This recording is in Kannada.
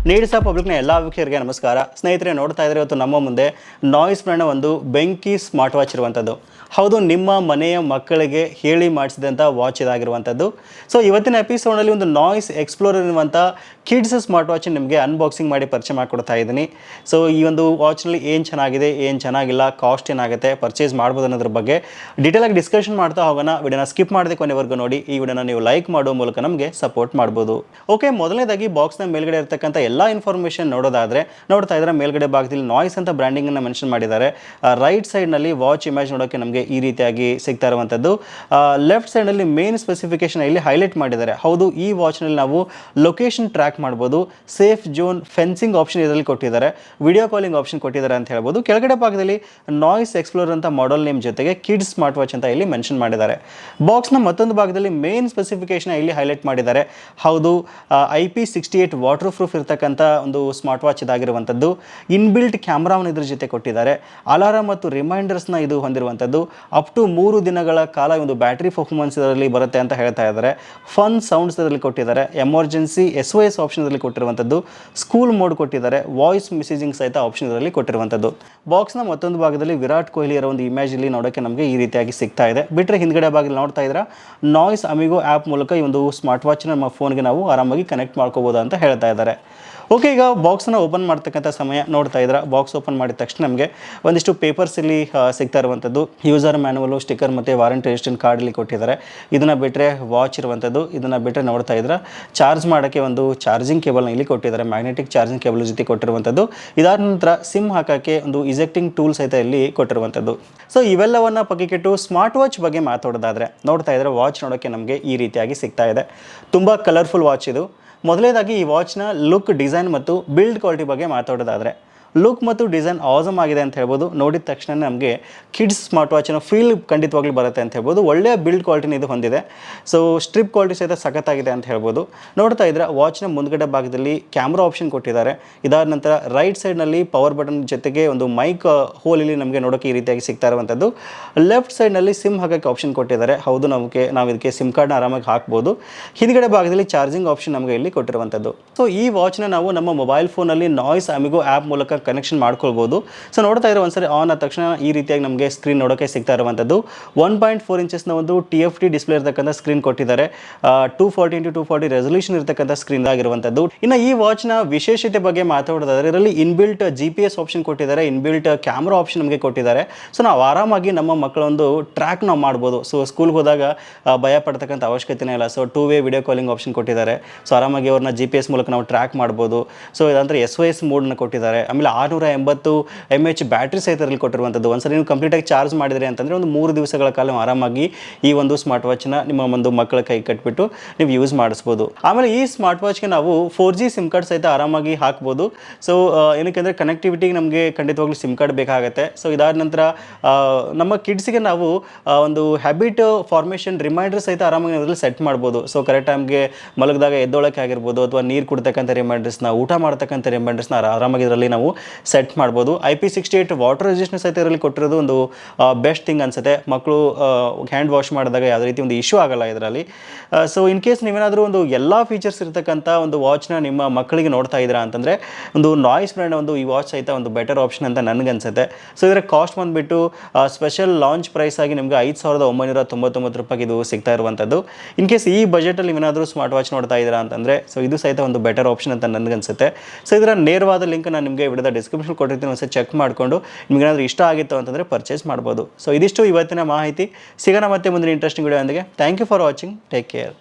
ನೀಡ್ಸ ಪಬ್ಲಿಕ್ನ ಎಲ್ಲ ವೀಕ್ಷಕರಿಗೆ ನಮಸ್ಕಾರ. ಸ್ನೇಹಿತರೆ, ನೋಡ್ತಾ ಇದ್ರೆ ಇವತ್ತು ನಮ್ಮ ಮುಂದೆ ನಾಯ್ಸ್ ಬ್ರ್ಯಾಂಡ್ನ ಒಂದು ಬೆಂಕಿ ಸ್ಮಾರ್ಟ್ ವಾಚ್ ಇರುವಂಥದ್ದು. ಹೌದು, ನಿಮ್ಮ ಮನೆಯ ಮಕ್ಕಳಿಗೆ ಹೇಳಿ ಮಾಡಿಸಿದಂಥ ವಾಚ್ ಇದಾಗಿರುವಂಥದ್ದು. ಸೊ ಇವತ್ತಿನ ಎಪಿಸೋಡಲ್ಲಿ ಒಂದು ನಾಯ್ಸ್ ಎಕ್ಸ್ಪ್ಲೋರರ್ ಇರುವಂಥ ಕಿಡ್ಸ್ ಸ್ಮಾರ್ಟ್ ವಾಚ್ ನಿಮಗೆ ಅನ್ಬಾಕ್ಸಿಂಗ್ ಮಾಡಿ ಪರಿಚಯ ಮಾಡಿಕೊಡ್ತಾ ಇದ್ದೀನಿ. ಸೊ ಈ ಒಂದು ವಾಚ್ನಲ್ಲಿ ಏನು ಚೆನ್ನಾಗಿದೆ, ಏನು ಚೆನ್ನಾಗಿಲ್ಲ, ಕಾಸ್ಟ್ ಏನಾಗುತ್ತೆ, ಪರ್ಚೇಸ್ ಮಾಡ್ಬೋದು ಅನ್ನೋದ್ರ ಬಗ್ಗೆ ಡೀಟೇಲಾಗಿ ಡಿಸ್ಕಷನ್ ಮಾಡ್ತಾ ಹೋಗೋಣ. ವಿಡಿಯೋನ ಸ್ಕಿಪ್ ಮಾಡದೆ ಕೊನೆವರೆಗೂ ನೋಡಿ. ಈ ವಿಡಿಯೋನ ನೀವು ಲೈಕ್ ಮಾಡೋ ಮೂಲಕ ನಮಗೆ ಸಪೋರ್ಟ್ ಮಾಡ್ಬೋದು. ಓಕೆ, ಮೊದಲನೇದಾಗಿ ಬಾಕ್ಸ್ನ ಮೇಲ್ಗಡೆ ಇರತಕ್ಕಂಥ ಎಲ್ಲ ಇನ್ಫಾರ್ಮೇಷನ್ ನೋಡೋದಾದರೆ, ನೋಡ್ತಾ ಇದ್ರೆ ಮೇಲ್ಗಡೆ ಭಾಗದಲ್ಲಿ ನಾಯ್ಸ್ ಅಂತ ಬ್ರ್ಯಾಂಡಿಂಗನ್ನು ಮೆನ್ಷನ್ ಮಾಡಿದ್ದಾರೆ. ರೈಟ್ ಸೈಡ್ನಲ್ಲಿ ವಾಚ್ ಇಮೇಜ್ ನೋಡೋಕ್ಕೆ ನಮಗೆ ಈ ರೀತಿಯಾಗಿ ಸಿಗ್ತಾ ಇರುವಂಥದ್ದು. ಲೆಫ್ಟ್ ಸೈಡಲ್ಲಿ ಮೇನ್ ಸ್ಪೆಸಿಫಿಕೇಶನ್ ಇಲ್ಲಿ ಹೈಲೈಟ್ ಮಾಡಿದ್ದಾರೆ. ಹೌದು, ಈ ವಾಚ್ನಲ್ಲಿ ನಾವು ಲೊಕೇಶನ್ ಟ್ರ್ಯಾಕ್ ಮಾಡ್ಬೋದು, ಸೇಫ್ ಜೋನ್, ಫೆನ್ಸಿಂಗ್ ಆಪ್ಷನ್ ಇದರಲ್ಲಿ ಕೊಟ್ಟಿದ್ದಾರೆ, ವಿಡಿಯೋ ಕಾಲಿಂಗ್ ಆಪ್ಷನ್ ಕೊಟ್ಟಿದ್ದಾರೆ ಅಂತ ಹೇಳ್ಬೋದು. ಕೆಳಗಡೆ ಭಾಗದಲ್ಲಿ ನಾಯ್ಸ್ ಎಕ್ಸ್ಪ್ಲೋರರ್ ಅಂತ ಮಾಡೆಲ್ ನೇಮ್ ಜೊತೆಗೆ ಕಿಡ್ಸ್ ಸ್ಮಾರ್ಟ್ ವಾಚ್ ಅಂತ ಇಲ್ಲಿ ಮೆನ್ಷನ್ ಮಾಡಿದ್ದಾರೆ. ಬಾಕ್ಸ್ನ ಮತ್ತೊಂದು ಭಾಗದಲ್ಲಿ ಮೇನ್ ಸ್ಪೆಸಿಫಿಕೇಶನ್ ಇಲ್ಲಿ ಹೈಲೈಟ್ ಮಾಡಿದ್ದಾರೆ. ಹೌದು, IP68 ವಾಟರ್ ಪ್ರೂಫ್ ಇರತಕ್ಕಂಥ ಒಂದು ಸ್ಮಾರ್ಟ್ ವಾಚ್ ಇದಾಗಿರುವಂಥದ್ದು. ಇನ್ಬಿಲ್ಟ್ ಕ್ಯಾಮ್ರಾವನ್ನು ಇದ್ರ ಜೊತೆ ಕೊಟ್ಟಿದ್ದಾರೆ. ಅಲಾರಾಮ್ ಮತ್ತು ರಿಮೈಂಡರ್ಸ್ನ ಇದು ಹೊಂದಿರುವಂಥದ್ದು. ಅಪ್ ಟು 3 ದಿನಗಳ ಕಾಲ ಒಂದು ಬ್ಯಾಟ್ರಿ ಪರ್ಫಾರ್ಮೆನ್ಸ್ ಇದರಲ್ಲಿ ಬರುತ್ತೆ ಅಂತ ಹೇಳ್ತಾ ಇದ್ದಾರೆ. ಫನ್ ಸೌಂಡ್ಸ್ ಇದರಲ್ಲಿ ಕೊಟ್ಟಿದ್ದಾರೆ. ಎಮರ್ಜೆನ್ಸಿ SOS ಆಪ್ಷನ್ ಇದರಲ್ಲಿ ಕೊಟ್ಟಿರುವಂಥದ್ದು. ಸ್ಕೂಲ್ ಮೋಡ್ ಕೊಟ್ಟಿದ್ದಾರೆ. ವಾಯ್ಸ್ ಮೆಸೇಜಿಂಗ್ ಸಹಿತ ಆಪ್ಷನ್ ಇದರಲ್ಲಿ ಕೊಟ್ಟಿರುವಂಥದ್ದು. ಬಾಕ್ಸ್ನ ಮತ್ತೊಂದು ಭಾಗದಲ್ಲಿ ವಿರಾಟ್ ಕೊಹ್ಲಿ ಅವರ ಒಂದು ಇಮೇಜ್ ಇಲ್ಲಿ ನೋಡೋಕ್ಕೆ ನಮಗೆ ಈ ರೀತಿಯಾಗಿ ಸಿಗ್ತಾ ಇದೆ. ಬಿಟ್ಟರೆ ಹಿಂದ್ಗಡೆ ಭಾಗದಲ್ಲಿ ನೋಡ್ತಾ ಇದ್ರೆ ನಾಯ್ಸ್ ಅಮಿಗೋ ಆ್ಯಪ್ ಮೂಲಕ ಈ ಒಂದು ಸ್ಮಾರ್ಟ್ ವಾಚ್ನ ನಮ್ಮ ಫೋನ್ಗೆ ನಾವು ಆರಾಮಾಗಿ ಕನೆಕ್ಟ್ ಮಾಡ್ಕೋಬೋದು ಅಂತ ಹೇಳ್ತಾ ಇದ್ದಾರೆ. ಓಕೆ, ಈಗ ಬಾಕ್ಸನ್ನು ಓಪನ್ ಮಾಡ್ತಕ್ಕಂಥ ಸಮಯ ನೋಡ್ತಾ ಇದ್ರೆ, ಬಾಕ್ಸ್ ಓಪನ್ ಮಾಡಿದ ತಕ್ಷಣ ನಮಗೆ ಒಂದಿಷ್ಟು ಪೇಪರ್ಸ್ ಇಲ್ಲಿ ಸಿಗ್ತಾ ಇರುವಂಥದ್ದು. ಯೂಸರ್ ಮ್ಯಾನುವಲು, ಸ್ಟಿಕ್ಕರ್ ಮತ್ತು ವಾರಂಟಿ ರಿಜಿಸ್ಟ್ರೇಷನ್ ಕಾರ್ಡ್ ಇಲ್ಲಿ ಕೊಟ್ಟಿದ್ದಾರೆ. ಇದನ್ನು ಬಿಟ್ಟರೆ ವಾಚ್ ಇರುವಂಥದ್ದು. ಇದನ್ನು ಬಿಟ್ಟರೆ ನೋಡ್ತಾ ಇದ್ರೆ ಚಾರ್ಜ್ ಮಾಡೋಕ್ಕೆ ಒಂದು ಚಾರ್ಜಿಂಗ್ ಕೇಬಲ್ನ ಇಲ್ಲಿ ಕೊಟ್ಟಿದ್ದಾರೆ. ಮ್ಯಾಗ್ನೆಟಿಕ್ ಚಾರ್ಜಿಂಗ್ ಕೇಬಲ್ ಜೊತೆ ಕೊಟ್ಟಿರುವಂಥದ್ದು. ಇದಾದ ನಂತರ ಸಿಮ್ ಹಾಕೋಕ್ಕೆ ಒಂದು ಇಜೆಕ್ಟಿಂಗ್ ಟೂಲ್ ಸಹಿತ ಇಲ್ಲಿ ಕೊಟ್ಟಿರುವಂಥದ್ದು. ಸೊ ಇವೆಲ್ಲವನ್ನು ಪಕ್ಕಿಟ್ಟು ಸ್ಮಾರ್ಟ್ ವಾಚ್ ಬಗ್ಗೆ ಮಾತಾಡೋದಾದರೆ, ನೋಡ್ತಾ ಇದ್ರೆ ವಾಚ್ ನೋಡೋಕ್ಕೆ ನಮಗೆ ಈ ರೀತಿಯಾಗಿ ಸಿಗ್ತಾ ಇದೆ. ತುಂಬ ಕಲರ್ಫುಲ್ ವಾಚ್ ಇದು. ಮೊದಲನೇದಾಗಿ ಈ ವಾಚ್ನ ಲುಕ್, ಡಿಸೈನ್ ಮತ್ತು ಬಿಲ್ಡ್ ಕ್ವಾಲಿಟಿ ಬಗ್ಗೆ ಮಾತಾಡೋದಾದರೆ, ಲುಕ್ ಮತ್ತು ಡಿಸೈನ್ ಆಸಮ್ ಆಗಿದೆ ಅಂತ ಹೇಳ್ಬೋದು. ನೋಡಿದ ತಕ್ಷಣ ನಮಗೆ ಕಿಡ್ಸ್ ಸ್ಮಾರ್ಟ್ ವಾಚಿನ ಫೀಲ್ ಖಂಡಿತವಾಗ್ಲೂ ಬರುತ್ತೆ ಅಂತ ಹೇಳ್ಬೋದು. ಒಳ್ಳೆಯ ಬಿಲ್ಡ್ ಕ್ವಾಲಿಟಿನ ಇದು ಹೊಂದಿದೆ. ಸೊ ಸ್ಟ್ರಿಪ್ ಕ್ವಾಲಿಟಿ ಸಹಿತ ಸಖತ್ತಾಗಿದೆ ಅಂತ ಹೇಳ್ಬೋದು. ನೋಡ್ತಾ ಇದ್ರೆ ವಾಚ್ನ ಮುಂದ್ಗಡೆ ಭಾಗದಲ್ಲಿ ಕ್ಯಾಮ್ರಾ ಆಪ್ಷನ್ ಕೊಟ್ಟಿದ್ದಾರೆ. ಇದಾದ ನಂತರ ರೈಟ್ ಸೈಡ್ನಲ್ಲಿ ಪವರ್ ಬಟನ್ ಜೊತೆಗೆ ಒಂದು ಮೈಕ್ ಹೋಲ್ ಇಲ್ಲಿ ನಮಗೆ ನೋಡೋಕ್ಕೆ ಈ ರೀತಿಯಾಗಿ ಸಿಗ್ತಾ ಇರುವಂಥದ್ದು. ಲೆಫ್ಟ್ ಸೈಡ್ನಲ್ಲಿ ಸಿಮ್ ಹಾಕೋಕ್ಕೆ ಆಪ್ಷನ್ ಕೊಟ್ಟಿದ್ದಾರೆ. ಹೌದು, ನಾವು ಇದಕ್ಕೆ ಸಿಮ್ ಕಾರ್ಡ್ನ ಆರಾಮಾಗಿ ಹಾಕ್ಬೋದು. ಹಿಂದ್ಗಡೆ ಭಾಗದಲ್ಲಿ ಚಾರ್ಜಿಂಗ್ ಆಪ್ಷನ್ ನಮಗೆ ಇಲ್ಲಿ ಕೊಟ್ಟಿರುವಂಥದ್ದು. ಸೊ ಈ ವಾಚ್ನ ನಾವು ನಮ್ಮ ಮೊಬೈಲ್ ಫೋನಲ್ಲಿ ನಾಯ್ಸ್ ಅಮಿಗೋ ಆ್ಯಪ್ ಮೂಲಕ ಕನೆಕ್ಷನ್ ಮಾಡ್ಕೊಳ್ಬೋದು. ಸೊ ನೋಡ್ತಾ ಇರೋ ಒಂದ್ಸರಿ ಆನ್ ಆದ ತಕ್ಷಣ ಈ ರೀತಿಯಾಗಿ ನಮಗೆ ಸ್ಕ್ರೀನ್ ನೋಡೋಕ್ಕೆ ಸಿಗ್ತಾ ಇರುವಂಥದ್ದು. 1.4 ಇಂಚಸ್ನ ಒಂದು TFT ಡಿಸ್ಪ್ಲೇ ಇರತಕ್ಕಂಥ ಸ್ಕ್ರೀನ್ ಕೊಟ್ಟಿದ್ದಾರೆ. 240x240 ರೆಸಲ್ಯೂಷನ್ ಇರತಕ್ಕಂಥ ಸ್ಕ್ರೀನ್ ಆಗಿರುವಂಥದ್ದು. ಇನ್ನು ಈ ವಾಚ್ನ ವಿಶೇಷತೆ ಬಗ್ಗೆ ಮಾತಾಡೋದಾದರೆ, ಇದರಲ್ಲಿ ಇನ್ಬಿಲ್ಟ್ GPS ಆಪ್ಷನ್ ಕೊಟ್ಟಿದ್ದಾರೆ. ಇನ್ಬಿಲ್ಟ್ ಕ್ಯಾಮ್ರಾ ಆಪ್ಷನ್ ನಮಗೆ ಕೊಟ್ಟಿದ್ದಾರೆ. ಸೊ ನಾವು ಆರಾಮಾಗಿ ನಮ್ಮ ಮಕ್ಕಳೊಂದು ಟ್ರ್ಯಾಕ್ ನಾವು ಮಾಡ್ಬೋದು. ಸೊ ಸ್ಕೂಲ್ಗೆ ಹೋದಾಗ ಭಯ ಪಡ್ತಕ್ಕಂಥ ಅವಶ್ಯಕತೆನೇ ಇಲ್ಲ. So 2 way video calling option ಕೊಟ್ಟಿದ್ದಾರೆ. ಸೊ ಆರಾಮಾಗಿ ಅವ್ರನ್ನ GPS ಮೂಲಕ ನಾವು ಟ್ರ್ಯಾಕ್ ಮಾಡ್ಬೋದು. ಸೊ ಇದಂದರೆ SOS ಮೋಡ್ನ ಕೊಟ್ಟಿದ್ದಾರೆ. ಆಮೇಲೆ 680 mAh ಬ್ಯಾಟ್ರಿ ಸಹಿತ ಇದರಲ್ಲಿ ಕೊಟ್ಟಿರುವಂಥದ್ದು. ಒಂದ್ಸರಿ ನೀವು ಕಂಪ್ಲೀಟಾಗಿ ಚಾರ್ಜ್ ಮಾಡಿದ್ರಿ ಅಂತಂದರೆ ಒಂದು 3 ದಿವಸಗಳ ಕಾಲ ಆರಾಮಾಗಿ ಈ ಒಂದು ಸ್ಮಾರ್ಟ್ ವಾಚ್ನ ನಿಮ್ಮ ಒಂದು ಮಕ್ಕಳ ಕೈ ಕಟ್ಬಿಟ್ಟು ನೀವು ಯೂಸ್ ಮಾಡಿಸ್ಬೋದು. ಆಮೇಲೆ ಈ ಸ್ಮಾರ್ಟ್ ವಾಚ್ಗೆ ನಾವು 4G ಸಿಮ್ ಕಾರ್ಡ್ ಸಹಿತ ಆರಾಮಾಗಿ ಹಾಕ್ಬೋದು. ಸೊ ಏನಕ್ಕೆಂದರೆ ಕನೆಕ್ಟಿವಿಟಿಗೆ ನಮಗೆ ಖಂಡಿತವಾಗ್ಲೂ ಸಿಮ್ ಕಾರ್ಡ್ ಬೇಕಾಗುತ್ತೆ. ಸೊ ಇದಾದ ನಂತರ ನಮ್ಮ ಕಿಡ್ಸಿಗೆ ನಾವು ಒಂದು ಹ್ಯಾಬಿಟ್ ಫಾರ್ಮೇಷನ್ ರಿಮೈಂಡರ್ ಸಹಿತ ಆರಾಮಾಗಿ ಅದರಲ್ಲಿ ಸೆಟ್ ಮಾಡ್ಬೋದು. ಸೊ ಕರೆಕ್ಟ್ ಟೈಮ್ಗೆ ಮಲಗಿದಾಗ ಎದ್ದೊಳಕ್ಕೆ ಆಗಿರ್ಬೋದು, ಅಥವಾ ನೀರು ಕುಡ್ತಕ್ಕಂಥ ರಿಮೈಂಡರ್ಸ್ನ, ಊಟ ಮಾಡ್ತಕ್ಕಂಥ ರಿಮೈಂಡರ್ಸ್ನ ಆರಾಮಾಗಿ ಇದರಲ್ಲಿ ನಾವು ಸೆಟ್ ಮಾಡ್ಬೋದು. IP68 ವಾಟರ್ ರೆಸಿಸ್ಟೆನ್ಸ್ ಸಹಿತ ಇದರಲ್ಲಿ ಕೊಟ್ಟಿರೋದು ಒಂದು ಬೆಸ್ಟ್ ಥಿಂಗ್ ಅನ್ಸುತ್ತೆ. ಮಕ್ಕಳು ಹ್ಯಾಂಡ್ ವಾಶ್ ಮಾಡಿದಾಗ ಯಾವುದೇ ರೀತಿ ಒಂದು ಇಶ್ಯೂ ಆಗಲ್ಲ ಇದರಲ್ಲಿ. ಸೊ ಇನ್ ಕೇಸ್ ನೀವೇನಾದರೂ ಒಂದು ಎಲ್ಲ ಫೀಚರ್ಸ್ ಇರತಕ್ಕಂಥ ಒಂದು ವಾಚ್ನ ನಿಮ್ಮ ಮಕ್ಕಳಿಗೆ ನೋಡ್ತಾ ಇದ್ದೀರಾ ಅಂತಂದರೆ, ಒಂದು ನಾಯ್ಸ್ ಬ್ರ್ಯಾಂಡ್ ಒಂದು ಈ ವಾಚ್ ಸಹಿತ ಒಂದು ಬೆಟರ್ ಆಪ್ಷನ್ ಅಂತ ನನಗನ್ಸುತ್ತೆ. ಸೊ ಇದರ ಕಾಸ್ಟ್ ಬಂದುಬಿಟ್ಟು ಸ್ಪೆಷಲ್ ಲಾಂಚ್ ಪ್ರೈಸ್ ಆಗಿ ನಿಮಗೆ 5,999 ರೂಪಾಯಿಗೆ ಇದು ಸಿಗ್ತಾ ಇರುವಂಥದ್ದು. ಇನ್ ಕೇಸ್ ಈ ಬಜೆಟಲ್ಲಿ ನೀವೇನಾದರೂ ಸ್ಮಾರ್ಟ್ ವಾಚ್ ನೋಡ್ತಾ ಇದ್ದೀರಾ ಅಂತಂದರೆ, ಸೊ ಇದು ಸಹಿತ ಒಂದು ಬೆಟರ್ ಆಪ್ಷನ್ ಅಂತ ನನಗನ್ಸುತ್ತೆ. ಸೊ ಇದರ ನೇರವಾದ ಲಿಂಕ್ ನಾನು ನಿಮಗೆ ವಿಡಿಯೋದ ಡಿಸ್ಕ್ರಿಪ್ಷನ್ ಕೊಟ್ಟಿರ್ತೀನಿ. ಒಂದ್ಸರಿ ಚೆಕ್ ಮಾಡಿಕೊಂಡು ನಿಮಗೇನಾದರೂ ಇಷ್ಟ ಆಗಿತ್ತು ಅಂತಂದರೆ ಪರ್ಚೇಸ್ ಮಾಡ್ಬೋದು. ಸೊ ಇದಿಷ್ಟು ಇವತ್ತಿನ ಮಾಹಿತಿ. ಸಿಗೋಣ ಮತ್ತೆ ಮುಂದಿನ ಇಂಟ್ರೆಸ್ಟಿಂಗ್ ವಿಡಿಯೋ ಒಂದಿಗೆ. Thank you for watching. Take care.